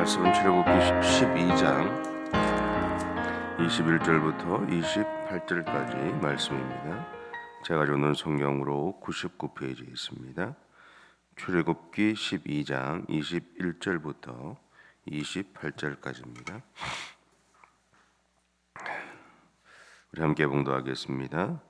말씀은 출애굽기 12장 21절부터 28절까지 말씀입니다. 제가 읽는 성경으로 99페이지에 있습니다. 출애굽기 12장 21절부터 28절까지입니다. 우리 함께 봉독하겠습니다.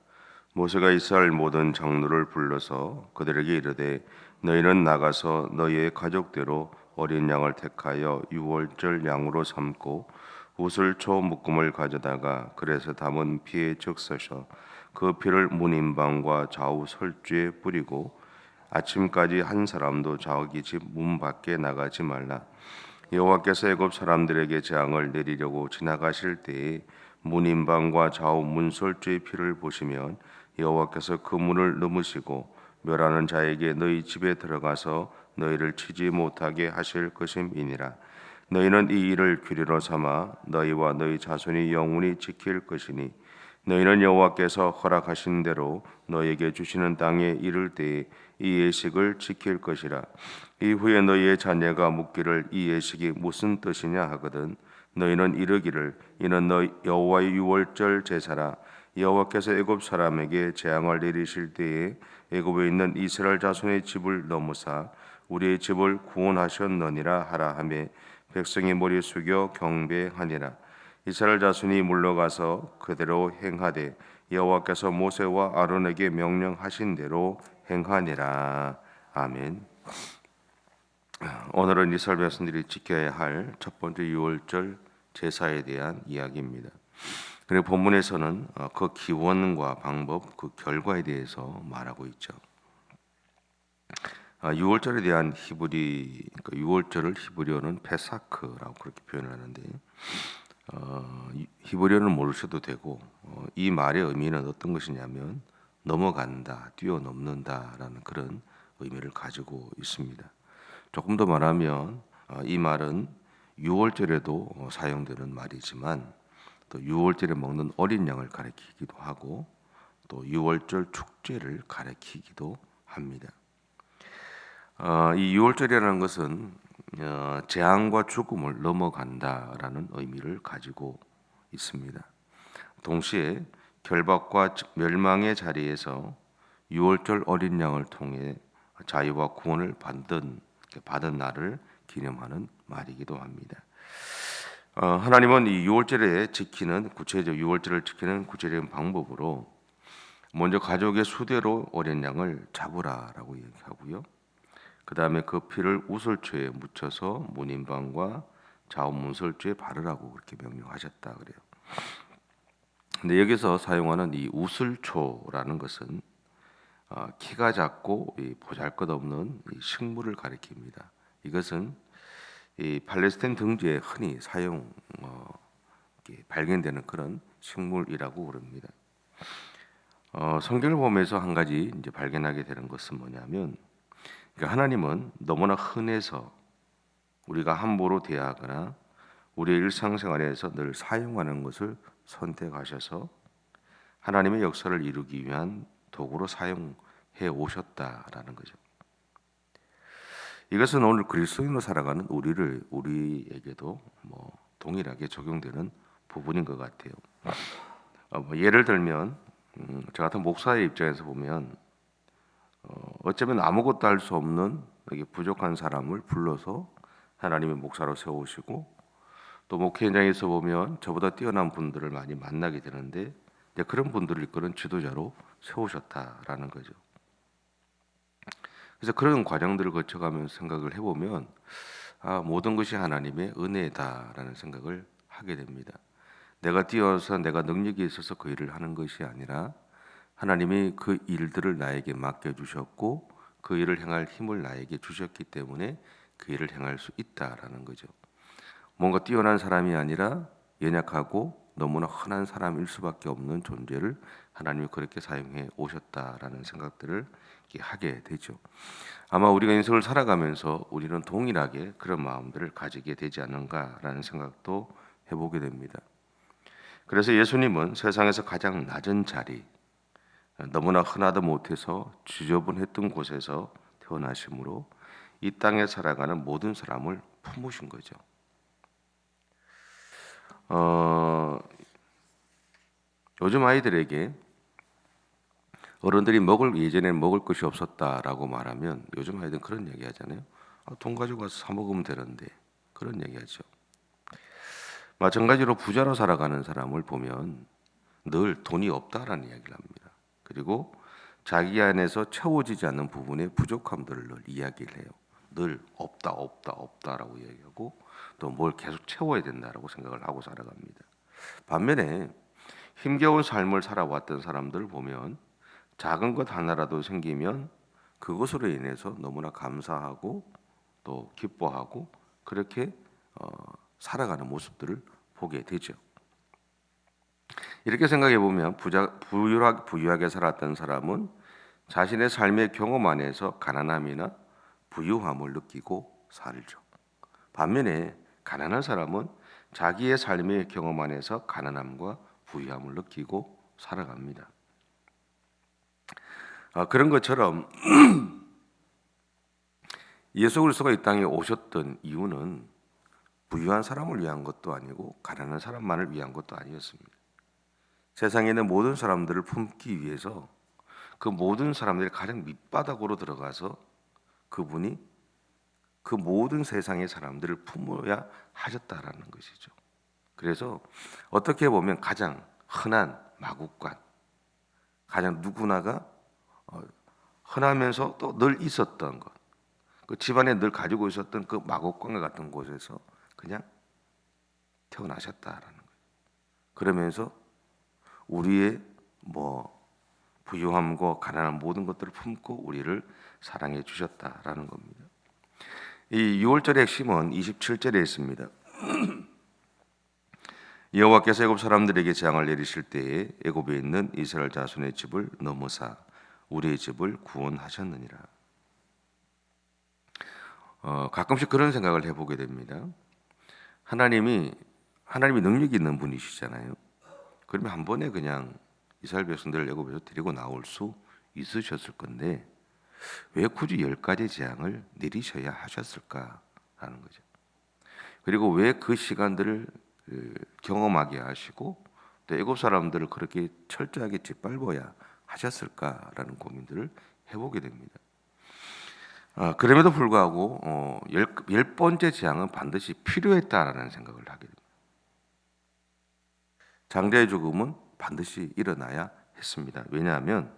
모세가 이스라엘 모든 장로를 불러서 그들에게 이르되 너희는 나가서 너희의 가족대로 어린 양을 택하여 유월절 양으로 삼고 우슬초 묶음을 가져다가 그래서 담은 피에 적셔서 그 피를 문인방과 좌우 설주에 뿌리고 아침까지 한 사람도 자기 집 문 밖에 나가지 말라. 여호와께서 애굽 사람들에게 재앙을 내리려고 지나가실 때에 문인방과 좌우 문설주의 피를 보시면 여호와께서 그 문을 넘으시고 멸하는 자에게 너희 집에 들어가서 너희를 치지 못하게 하실 것임이니라. 너희는 이 일을 규례로 삼아 너희와 너희 자손이 영원히 지킬 것이니 너희는 여호와께서 허락하신 대로 너희에게 주시는 땅에 이를 때에 이 예식을 지킬 것이라. 이후에 너희의 자녀가 묻기를 이 예식이 무슨 뜻이냐 하거든 너희는 이르기를 이는 너 여호와의 유월절 제사라. 여호와께서 애굽 사람에게 재앙을 내리실 때에 애굽에 있는 이스라엘 자손의 집을 넘으사 우리의 집을 구원하셨느니라 하라 하며 백성이 머리 숙여 경배하니라. 이스라엘 자손이 물러가서 그대로 행하되 여호와께서 모세와 아론에게 명령하신 대로 행하니라. 아멘. 오늘은 이스라엘 백성들이 지켜야 할 첫 번째 유월절 제사에 대한 이야기입니다. 그리고 본문에서는 그 기원과 방법, 그 결과에 대해서 말하고 있죠. 유월절에 대한 그러니까 유월절을 히브리어는 페사크라고 그렇게 표현하는데 히브리어는 모르셔도 되고 이 말의 의미는 어떤 것이냐면 넘어간다, 뛰어넘는다라는 그런 의미를 가지고 있습니다. 조금 더 말하면 이 말은 유월절에도 사용되는 말이지만 또 유월절에 먹는 어린 양을 가리키기도 하고 또 유월절 축제를 가리키기도 합니다. 이 유월절이라는 것은 재앙과 죽음을 넘어간다라는 의미를 가지고 있습니다. 동시에 결박과 멸망의 자리에서 유월절 어린 양을 통해 자유와 구원을 받은 날을 기념하는 말이기도 합니다. 하나님은 이 유월절을 지키는 구체적인 방법으로 먼저 가족의 수대로 어린 양을 잡으라라고 얘기하고요. 그 다음에 그 피를 우슬초에 묻혀서 문인방과 좌우 문설주에 바르라고 그렇게 명령하셨다 그래요. 근데 여기서 사용하는 이 우슬초라는 것은 키가 작고 보잘것없는 식물을 가리킵니다. 이것은 이 팔레스타인 등지에 흔히 발견되는 그런 식물이라고 그럽니다. 성경을 보면서 한 가지 이제 발견하게 되는 것은 뭐냐면 그러니까 하나님은 너무나 흔해서 우리가 함부로 대하거나 우리의 일상생활에서 늘 사용하는 것을 선택하셔서 하나님의 역사를 이루기 위한 도구로 사용해 오셨다라는 거죠. 이것은 오늘 그리스도인으로 살아가는 우리에게도 동일하게 적용되는 부분인 것 같아요. 예를 들면 저 같은 목사의 입장에서 보면 어쩌면 아무것도 할 수 없는 부족한 사람을 불러서 하나님의 목사로 세우시고 또 목회 현장에서 보면 저보다 뛰어난 분들을 많이 만나게 되는데 그런 분들을 이끄는 지도자로 세우셨다라는 거죠. 그래서 그런 과정들을 거쳐가면서 생각을 해보면 모든 것이 하나님의 은혜다라는 생각을 하게 됩니다. 내가 뛰어서 내가 능력이 있어서 그 일을 하는 것이 아니라 하나님이 그 일들을 나에게 맡겨주셨고 그 일을 행할 힘을 나에게 주셨기 때문에 그 일을 행할 수 있다라는 거죠. 뭔가 뛰어난 사람이 아니라 연약하고 너무나 흔한 사람일 수밖에 없는 존재를 하나님이 그렇게 사용해 오셨다라는 생각들을 하게 되죠. 아마 우리가 인생을 살아가면서 우리는 동일하게 그런 마음들을 가지게 되지 않는가라는 생각도 해보게 됩니다. 그래서 예수님은 세상에서 가장 낮은 자리, 너무나 흔하다 못해서 지저분했던 곳에서 태어나심으로 이 땅에 살아가는 모든 사람을 품으신 거죠. 어, 요즘 아이들에게 어른들이 예전에는 먹을 것이 없었다라고 말하면 요즘 아이들은 그런 얘기 하잖아요. 돈 가지고 와서 사 먹으면 되는데, 그런 얘기 하죠. 마찬가지로 부자로 살아가는 사람을 보면 늘 돈이 없다라는 이야기를 합니다. 그리고 자기 안에서 채워지지 않는 부분의 부족함들을 늘 이야기를 해요. 늘 없다 없다 없다라고 이야기하고 또 뭘 계속 채워야 된다라고 생각을 하고 살아갑니다. 반면에 힘겨운 삶을 살아왔던 사람들을 보면 작은 것 하나라도 생기면 그것으로 인해서 너무나 감사하고 또 기뻐하고 그렇게 살아가는 모습들을 보게 되죠. 이렇게 생각해 보면 부유하게 살았던 사람은 자신의 삶의 경험 안에서 가난함이나 부유함을 느끼고 살죠. 반면에 가난한 사람은 자기의 삶의 경험 안에서 가난함과 부유함을 느끼고 살아갑니다. 그런 것처럼 예수 그리스도가 이 땅에 오셨던 이유는 부유한 사람을 위한 것도 아니고 가난한 사람만을 위한 것도 아니었습니다. 세상에 있는 모든 사람들을 품기 위해서 그 모든 사람들이 가장 밑바닥으로 들어가서 그분이 그 모든 세상의 사람들을 품어야 하셨다라는 것이죠. 그래서 어떻게 보면 가장 흔한 마구간, 가장 누구나가 흔하면서 또 늘 있었던 것, 그 집안에 늘 가지고 있었던 그 마곡간과 같은 곳에서 그냥 태어나셨다라는 거예요. 그러면서 우리의 부유함과 가난한 모든 것들을 품고 우리를 사랑해 주셨다라는 겁니다. 이 6월절의 핵심은 27절에 있습니다. 여호와께서 애굽 사람들에게 재앙을 내리실 때에 애굽에 있는 이스라엘 자손의 집을 넘어사 우리의 집을 구원하셨느니라. 가끔씩 그런 생각을 해보게 됩니다. 하나님이 능력이 있는 분이시잖아요. 그러면 한 번에 그냥 이스라엘 백성들을 애굽에서 데리고 나올 수 있으셨을 건데 왜 굳이 10가지 재앙을 내리셔야 하셨을까라는 거죠. 그리고 왜 그 시간들을 경험하게 하시고 또 애굽 사람들을 그렇게 철저하게 짓밟아야 하셨을까라는 고민들을 해보게 됩니다. 그럼에도 불구하고 열 번째 재앙은 반드시 필요했다라는 생각을 하게 됩니다. 장자의 죽음은 반드시 일어나야 했습니다. 왜냐하면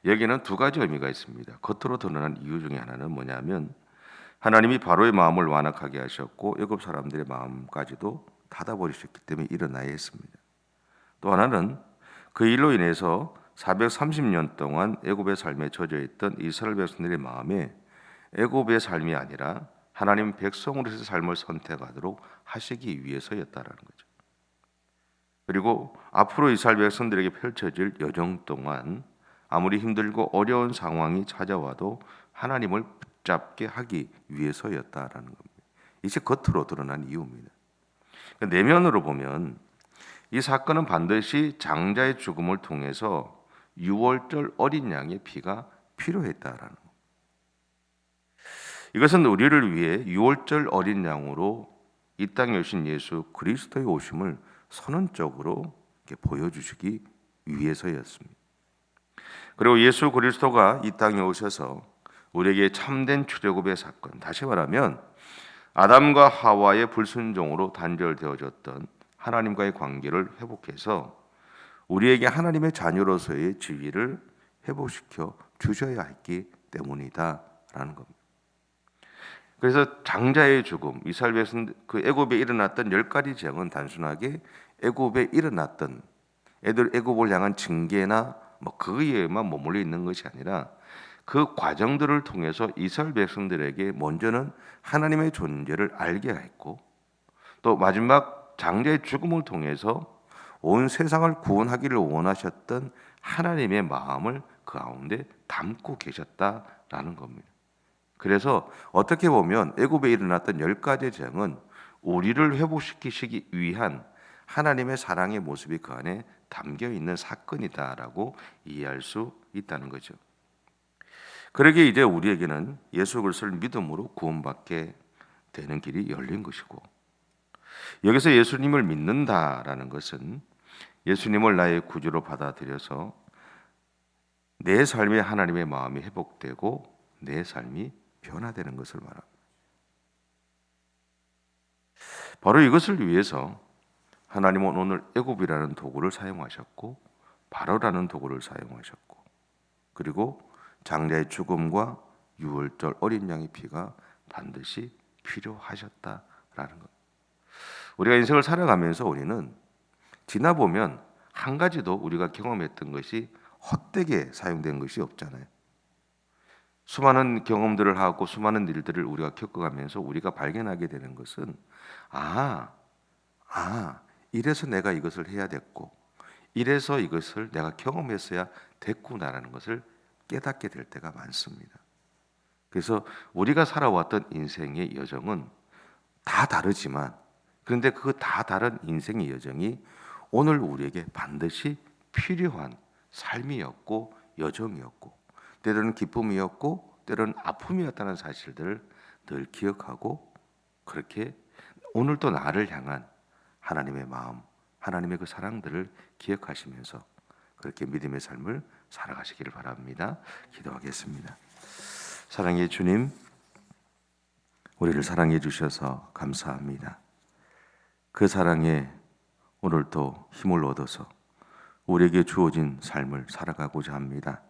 여기는 두 가지 의미가 있습니다. 겉으로 드러난 이유 중에 하나는 뭐냐면 하나님이 바로의 마음을 완악하게 하셨고 애굽 사람들의 마음까지도 닫아버리셨기 때문에 일어나야 했습니다. 또 하나는 그 일로 인해서 430년 동안 애굽의 삶에 젖어 있던 이스라엘 백성들의 마음에 애굽의 삶이 아니라 하나님 백성으로서의 삶을 선택하도록 하시기 위해서였다라는 거죠. 그리고 앞으로 이스라엘 백성들에게 펼쳐질 여정 동안 아무리 힘들고 어려운 상황이 찾아와도 하나님을 붙잡게 하기 위해서였다라는 겁니다. 이제 겉으로 드러난 이유입니다. 내면으로 보면 이 사건은 반드시 장자의 죽음을 통해서 유월절 어린 양의 피가 필요했다라는 겁니다. 이것은 우리를 위해 유월절 어린 양으로 이 땅에 오신 예수 그리스도의 오심을 선언적으로 보여주시기 위해서였습니다. 그리고 예수 그리스도가 이 땅에 오셔서 우리에게 참된 출애굽의 사건, 다시 말하면 아담과 하와의 불순종으로 단절되어졌던 하나님과의 관계를 회복해서 우리에게 하나님의 자녀로서의 지위를 회복시켜 주셔야 했기 때문이다라는 겁니다. 그래서 장자의 죽음, 이스라엘 백성 그 애굽에 일어났던 10가지 재앙은 단순하게 애굽에 일어났던 애굽을 향한 징계나 그에만 머물러 있는 것이 아니라 그 과정들을 통해서 이스라엘 백성들에게 먼저는 하나님의 존재를 알게 했고 또 마지막 장자의 죽음을 통해서 온 세상을 구원하기를 원하셨던 하나님의 마음을 그 가운데 담고 계셨다라는 겁니다. 그래서 어떻게 보면 애굽에 일어났던 10가지 재앙은 우리를 회복시키시기 위한 하나님의 사랑의 모습이 그 안에 담겨 있는 사건이다라고 이해할 수 있다는 거죠. 그러기에 이제 우리에게는 예수 그리스도를 믿음으로 구원받게 되는 길이 열린 것이고 여기서 예수님을 믿는다라는 것은 예수님을 나의 구주로 받아들여서 내 삶에 하나님의 마음이 회복되고 내 삶이 변화되는 것을 말합니다. 바로 이것을 위해서 하나님은 오늘 애굽이라는 도구를 사용하셨고 바로라는 도구를 사용하셨고 그리고 장자의 죽음과 유월절 어린 양의 피가 반드시 필요하셨다라는 것. 우리가 인생을 살아가면서 우리는 지나보면 한 가지도 우리가 경험했던 것이 헛되게 사용된 것이 없잖아요. 수많은 경험들을 하고 수많은 일들을 우리가 겪어가면서 우리가 발견하게 되는 것은 이래서 내가 이것을 해야 됐고 이래서 이것을 내가 경험했어야 됐구나라는 것을 깨닫게 될 때가 많습니다. 그래서 우리가 살아왔던 인생의 여정은 다 다르지만 그런데 그 다 다른 인생의 여정이 오늘 우리에게 반드시 필요한 삶이었고 여정이었고 때로는 기쁨이었고 때로는 아픔이었다는 사실들을 늘 기억하고 그렇게 오늘도 나를 향한 하나님의 마음, 하나님의 그 사랑들을 기억하시면서 그렇게 믿음의 삶을 살아가시기를 바랍니다. 기도하겠습니다. 사랑의 주님, 우리를 사랑해 주셔서 감사합니다. 그 사랑에 오늘도 힘을 얻어서 우리에게 주어진 삶을 살아가고자 합니다.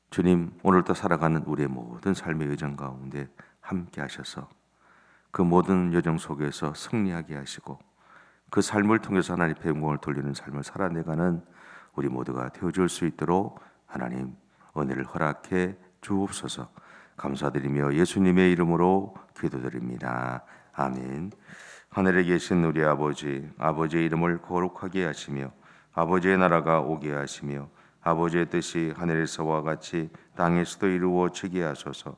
주님, 오늘도 살아가는 우리의 모든 삶의 여정 가운데 함께 하셔서 그 모든 여정 속에서 승리하게 하시고 그 삶을 통해서 하나님의 영광을 돌리는 삶을 살아내가는 우리 모두가 되어줄 수 있도록 하나님 은혜를 허락해 주옵소서. 감사드리며 예수님의 이름으로 기도드립니다. 아멘. 하늘에 계신 우리 아버지, 아버지의 이름을 거룩하게 하시며 아버지의 나라가 오게 하시며 아버지의 뜻이 하늘에서와 같이 땅에서도 이루어지게 하소서.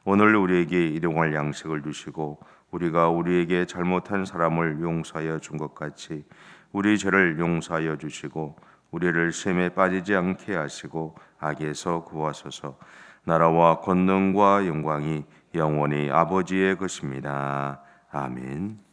오늘 우리에게 일용할 양식을 주시고 우리가 우리에게 잘못한 사람을 용서하여 준 것 같이 우리 죄를 용서하여 주시고 우리를 시험에 빠지지 않게 하시고 악에서 구하소서. 나라와 권능과 영광이 영원히 아버지의 것입니다. 아멘.